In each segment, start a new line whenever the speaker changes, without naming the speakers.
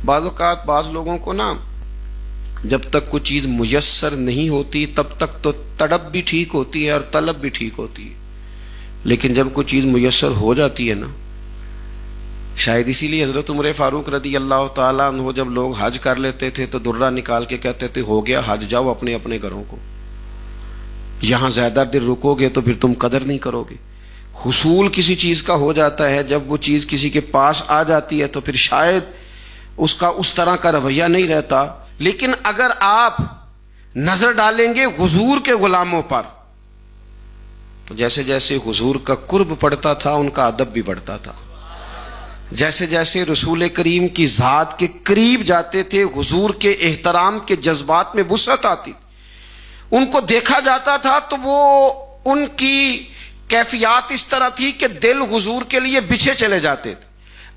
بعض اوقات بعض لوگوں کو نا جب تک کوئی چیز میسر نہیں ہوتی تب تک تو تڑپ بھی ٹھیک ہوتی ہے اور طلب بھی ٹھیک ہوتی ہے، لیکن جب کوئی چیز میسر ہو جاتی ہے نا، شاید اسی لیے حضرت عمر فاروق رضی اللہ تعالیٰ عنہ جب لوگ حج کر لیتے تھے تو درہ نکال کے کہتے تھے ہو گیا حج، جاؤ اپنے اپنے گھروں کو، یہاں زیادہ دیر رکو گے تو پھر تم قدر نہیں کرو گے۔ حصول کسی چیز کا ہو جاتا ہے، جب وہ چیز کسی کے پاس آ جاتی ہے تو پھر شاید اس کا اس طرح کا رویہ نہیں رہتا، لیکن اگر آپ نظر ڈالیں گے حضور کے غلاموں پر تو جیسے جیسے حضور کا قرب پڑتا تھا ان کا ادب بھی بڑھتا تھا، جیسے جیسے رسول کریم کی ذات کے قریب جاتے تھے حضور کے احترام کے جذبات میں وسعت آتی، ان کو دیکھا جاتا تھا تو وہ ان کی کیفیات اس طرح تھی کہ دل حضور کے لیے بچھے چلے جاتے تھے،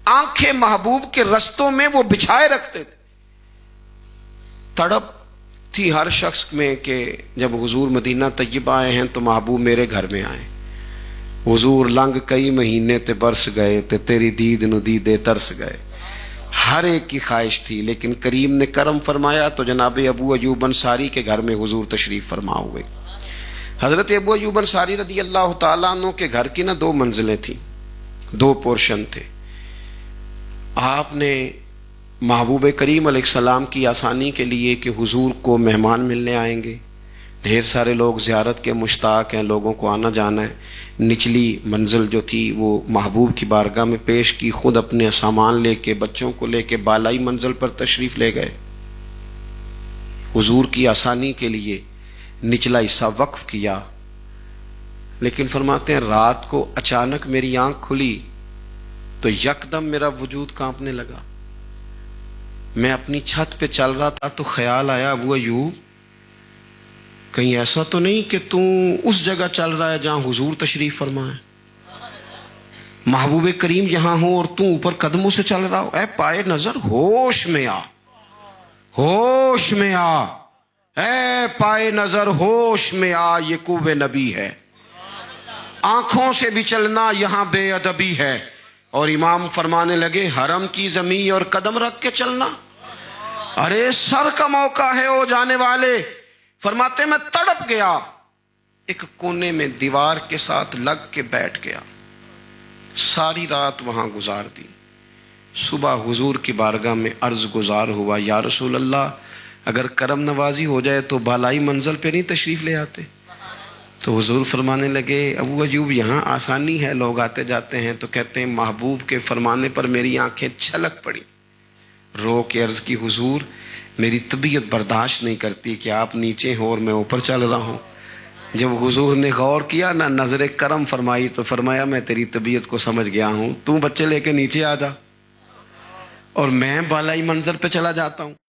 آنکھیں محبوب کے رستوں میں وہ بچھائے رکھتے تھے۔ تڑپ تھی ہر شخص میں کہ جب حضور مدینہ طیبہ آئے ہیں تو محبوب میرے گھر میں آئے، حضور لنگ کئی مہینے تے برس گئے تے تیری دید نو دیدے ترس گئے، ہر ایک کی خواہش تھی، لیکن کریم نے کرم فرمایا تو جناب ابو ایوب انصاری کے گھر میں حضور تشریف فرما ہوئے۔ حضرت ابو ایوب انصاری رضی اللہ تعالیٰ عنہ کے گھر کی نا 2 منزلیں تھیں، 2 پورشن تھے۔ آپ نے محبوب کریم علیہ السلام کی آسانی کے لیے کہ حضور کو مہمان ملنے آئیں گے، ڈھیر سارے لوگ زیارت کے مشتاق ہیں، لوگوں کو آنا جانا ہے، نچلی منزل جو تھی وہ محبوب کی بارگاہ میں پیش کی، خود اپنے سامان لے کے بچوں کو لے کے بالائی منزل پر تشریف لے گئے۔ حضور کی آسانی کے لیے نچلا حصہ وقف کیا، لیکن فرماتے ہیں رات کو اچانک میری آنکھ کھلی تو یکدم میرا وجود کانپنے لگا، میں اپنی چھت پہ چل رہا تھا تو خیال آیا ابو ایوب کہیں ایسا تو نہیں کہ تو اس جگہ چل رہا ہے جہاں حضور تشریف فرما ہے، محبوب کریم یہاں ہو اور تو اوپر قدموں سے چل رہا ہو، اے پائے نظر ہوش میں آ، ہوش میں آ، اے پائے نظر ہوش میں آ، یہ کوہ نبی ہے، آنکھوں سے بھی چلنا یہاں بے ادبی ہے۔ اور امام فرمانے لگے حرم کی زمین اور قدم رکھ کے چلنا، ارے سر کا موقع ہے او جانے والے۔ فرماتے میں تڑپ گیا، ایک کونے میں دیوار کے ساتھ لگ کے بیٹھ گیا، ساری رات وہاں گزار دی۔ صبح حضور کی بارگاہ میں عرض گزار ہوا یا رسول اللہ اگر کرم نوازی ہو جائے تو بالائی منزل پہ نہیں تشریف لے آتے؟ تو حضور فرمانے لگے ابو ایوب یہاں آسانی ہے، لوگ آتے جاتے ہیں، تو کہتے ہیں محبوب کے فرمانے پر میری آنکھیں چھلک پڑی، رو کے عرض کی حضور میری طبیعت برداشت نہیں کرتی کہ آپ نیچے ہوں اور میں اوپر چل رہا ہوں۔ جب حضور نے غور کیا نہ نظر کرم فرمائی تو فرمایا میں تیری طبیعت کو سمجھ گیا ہوں، تو بچے لے کے نیچے آ جا اور میں بالائی منظر پہ چلا جاتا ہوں۔